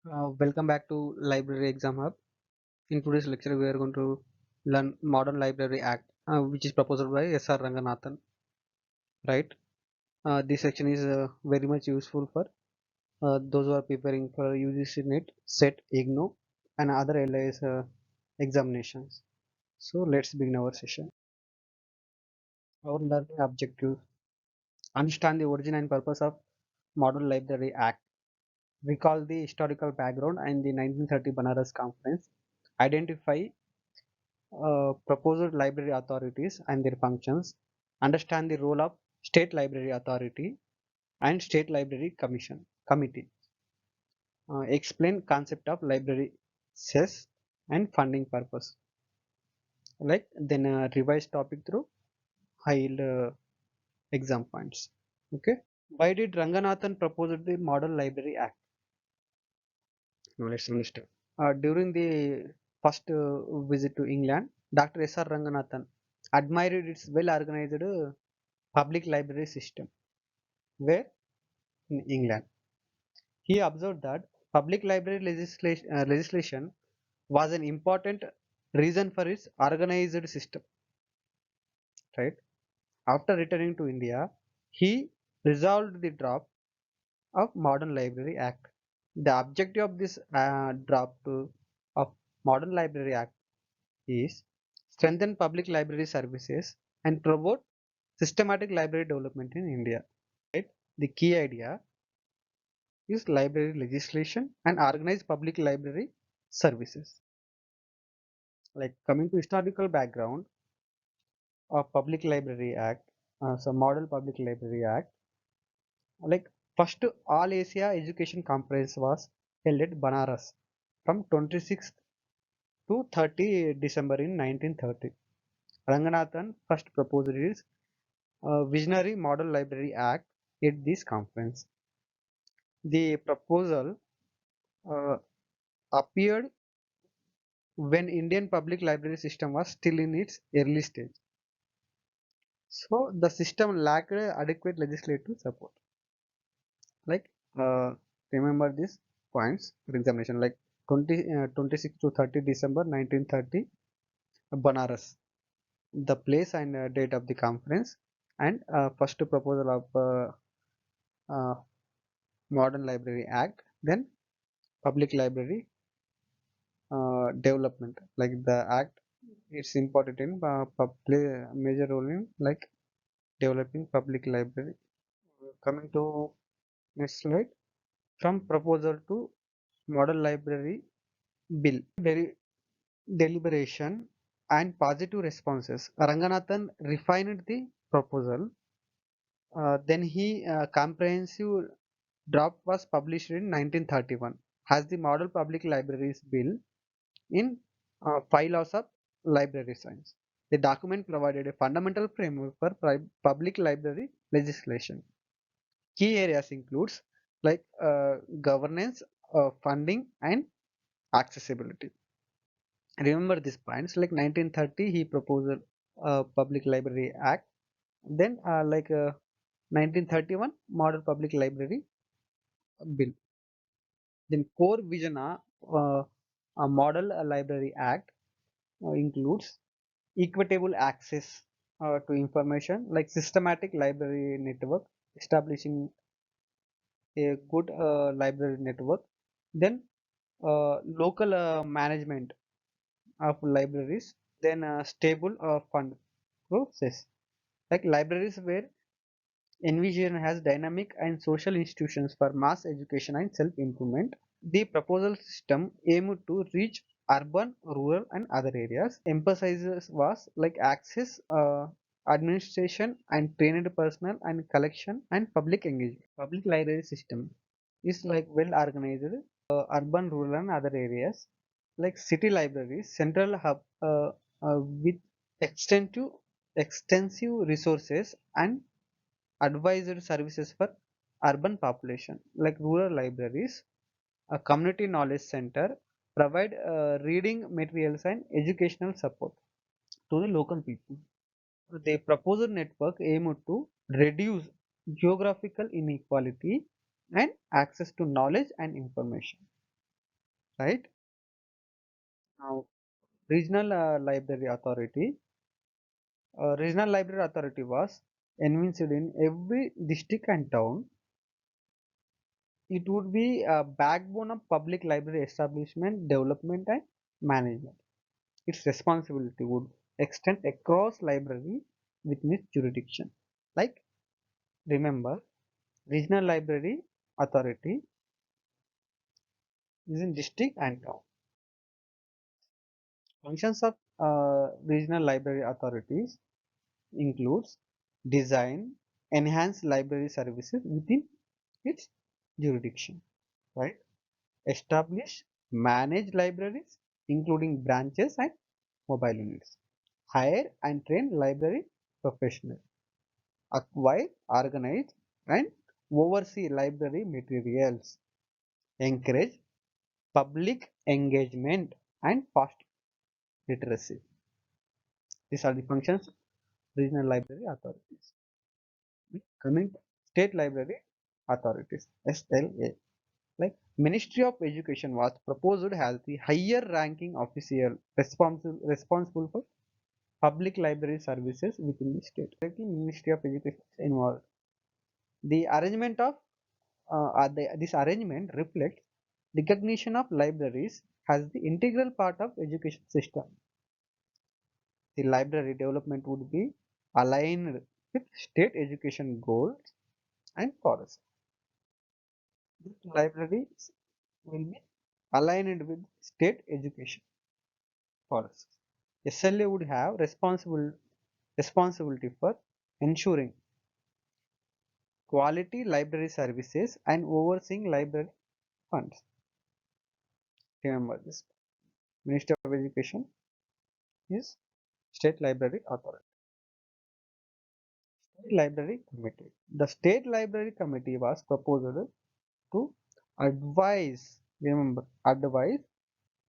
Welcome back to Library Exam Hub. In today's lecture, we are going to learn Modern Library Act, which is proposed by S.R. Ranganathan. Right? This section is very much useful for those who are preparing for UGC NET, SET, IGNOU, and other LIS examinations. So let's begin our session. Our learning objectives: understand the origin and purpose of Modern Library Act. Recall the historical background and the 1930 Banaras Conference. Identify proposed library authorities and their functions, understand the role of state library authority and state library committee, explain concept of library cess and funding purpose, like then revise topic through high exam points. Okay, why did Ranganathan propose the Model Library Act? Now let's understand. During the first visit to England, Dr. S.R. Ranganathan admired its well organized public library system. Where? In England. He observed that public library legislation was an important reason for its organized system. Right? After returning to India, he resolved the draft of Modern Library Act. The objective of this draft of Modern Library Act is strengthen public library services and promote systematic library development in India. Right? The key idea is library legislation and organize public library services. Like coming to historical background of Public Library Act, so Model Public Library Act, like first All Asia Education Conference was held at Banaras from 26th to 30 December in 1930. Ranganathan first proposed his Visionary Model Library Act at this conference. The proposal uh, appeared when Indian public library system was still in its early stage. So the system lacked adequate legislative support. Like remember these points for examination. Like 26 to 30 December 1930, Banaras, the place and date of the conference, and first proposal of uh, Modern Library Act, then Public Library development. Like the act, it's important in play a major role in like developing public library. Coming to next slide. From proposal to model library bill, deliberation and positive responses. Ranganathan refined the proposal. Then he comprehensive draft was published in 1931 as the Model Public Libraries Bill in Five Laws of Library Science. The document provided a fundamental framework for public library legislation. Key areas includes like governance, funding, and accessibility. Remember these points. Like 1930, he proposed a Public Library Act. Then, 1931, Model Public Library Bill. Then, core vision a Model Library Act includes equitable access to information, like systematic library network, establishing a good library network. Then local management of libraries, then stable fund process. Like libraries where envision has dynamic and social institutions for mass education and self-improvement. The proposal system aimed to reach urban, rural, and other areas. Emphasizes was like access, administration, and trained personnel, and collection and public engagement. Public library system is like well organized, urban, rural, and other areas. Like city libraries, central hub with extensive extensive resources and advised services for urban population. Like rural libraries, a community knowledge center provide reading materials and educational support to the local people. The proposed network aimed to reduce geographical inequality and access to knowledge and information. right? Now, regional library authority was envisaged in every district and town. It would be a backbone of public library establishment, development, and management. Its responsibility would extend across library within its jurisdiction. Like, remember, regional library authority is in district and town. Functions of regional library authorities includes design, enhance library services within its jurisdiction, right? Establish, manage libraries, including branches and mobile units. Hire and train library professionals. Acquire, organize, and oversee library materials. Encourage public engagement and fast literacy. These are the functions of regional library authorities. Coming to state library authorities, SLA. Like, Ministry of Education was proposed as the higher ranking official responsible for public library services within the state. The Ministry of Education is involved. The arrangement of this arrangement reflects recognition of libraries as the integral part of education system. The library development would be aligned with state education goals and policy. The libraries will be aligned with state education policies. SLA would have responsibility for ensuring quality library services and overseeing library funds. Remember this. Ministry of Education is State Library Authority. State Library Committee. The State Library Committee was proposed to advise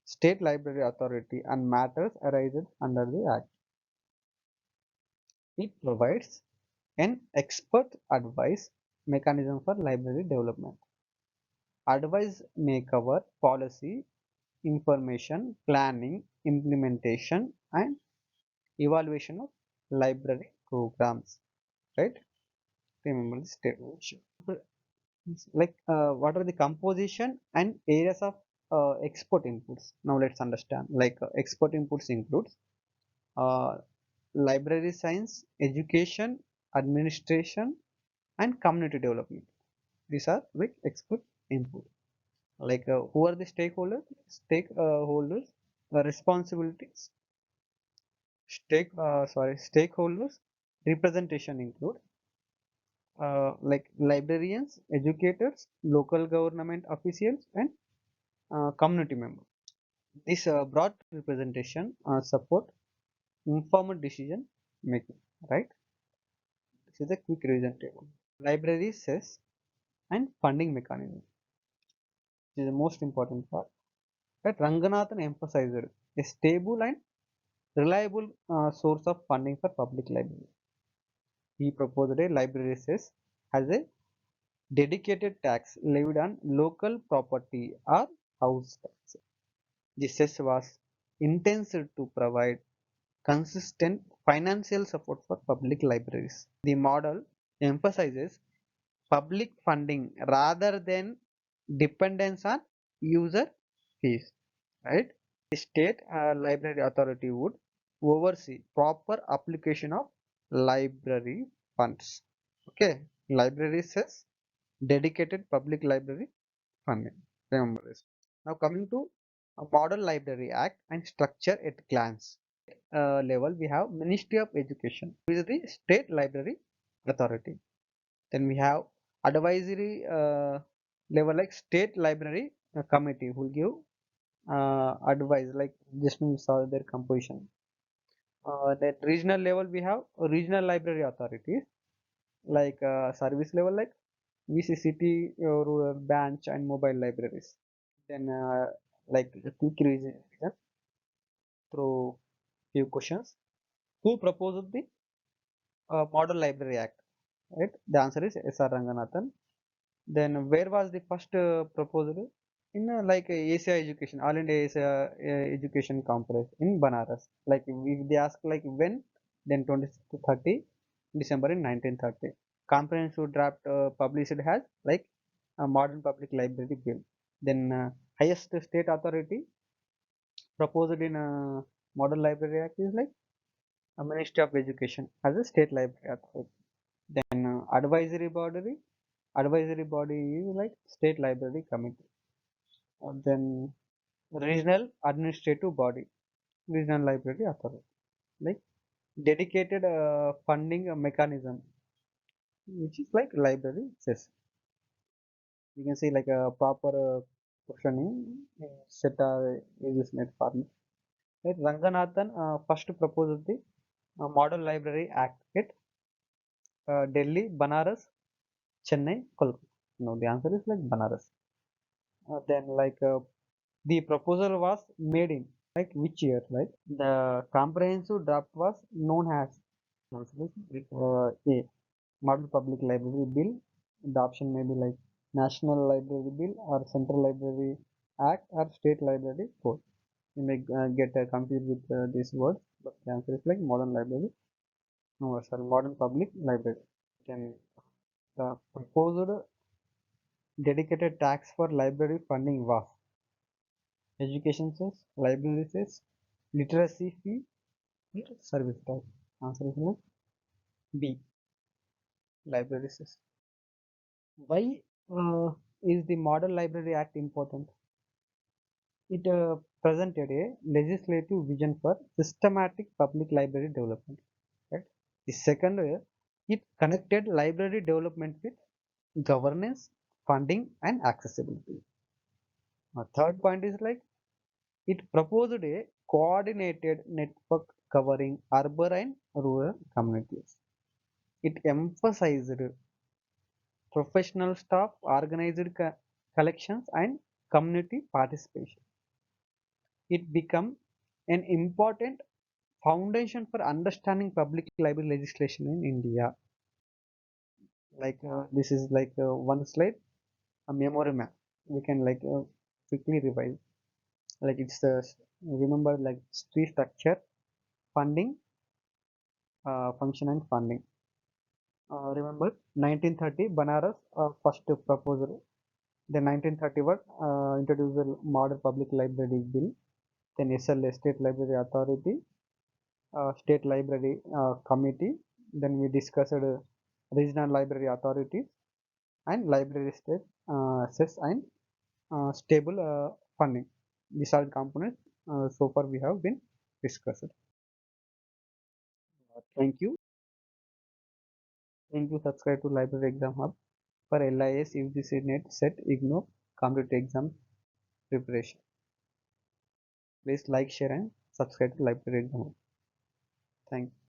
State Library Authority on matters arising under the Act. It provides an expert advice mechanism for library development. Advice may cover policy, information, planning, implementation, and evaluation of library programs. Right? Remember the statement. Like, what are the composition and areas of export inputs? Now let's understand. Like, export inputs includes uh, library science, education, administration, and community development. These are like expert input. Like, who are the stakeholders? Stakeholders, responsibilities. Stakeholders representation include like librarians, educators, local government officials, and community members. This broad representation support informed decision making, right? This is a quick revision table. Library Cess and funding mechanism. This is the most important part. That Ranganathan emphasized a stable and reliable source of funding for public libraries. He proposed a library cess as a dedicated tax levied on local property or house tax. The cess was intended to provide consistent financial support for public libraries. The model emphasizes public funding rather than dependence on user fees, right? The state library authority would oversee proper application of library funds. Okay, library says dedicated public library funding. Remember this. Now coming to a Model Library Act and structure at glance. Level we have Ministry of Education, who is the state library authority. Then we have advisory level like state library committee who will give advice, like just we saw their composition. At regional level we have regional library authorities, like service level like VCCT, rural branch and mobile libraries. Then like a quick revision through few questions. Who proposed the Model Library Act? Right. The answer is S.R. Ranganathan. Then where was the first proposal? in like Asia Education, All India Asia Education Conference in Banaras. Like if they ask like when, then 26 to 30 December in 1930. Comprehensive draft published has like a modern public library bill. Then highest state authority proposed in modern library act is like a Ministry of Education as a state library authority. Then advisory body is like state library committee. Then regional administrative body, regional library authority, like dedicated funding mechanism, which is like library Cess. You can see like a proper questioning set is net format. Right? Ranganathan first proposed the Model Library Act at Delhi, Banaras, Chennai, Kolkata. No, the answer is like Banaras. Then like the proposal was made in like which year? Right? The comprehensive draft was known as A. Model Public Library Bill. The option may be like National Library Bill or Central Library Act or State Library Code. You may get confused with these words, but the answer is like Modern Library. No, sorry, Modern Public Library. Then the proposed dedicated tax for library funding was education cess, library cess, literacy fee, service tax. Answer is like B. Library cess. Why is the Model Library Act important? It presented a legislative vision for systematic public library development. Right? The second, it connected library development with governance, funding, and accessibility. Third point is like it proposed a coordinated network covering urban and rural communities. It emphasized professional staff, organized collections, and community participation. It became an important foundation for understanding public library legislation in India. Like this is like one slide, a memory map. We can like quickly revise. Like it's remember like tree structure, funding, function and funding. Remember 1930 Banaras first proposal. Then 1931 introduced the Model Public Library Bill. Then SLA State Library Authority, State Library Committee. Then we discussed regional library authorities and library state access and stable funding. These are the components so far we have been discussed. Thank you. Thank you. Subscribe to Library Exam Hub for LIS, UGC, NET, SET, IGNOU, competitive exam preparation. Please like, share, and subscribe to Library Exam Hub. Thank you.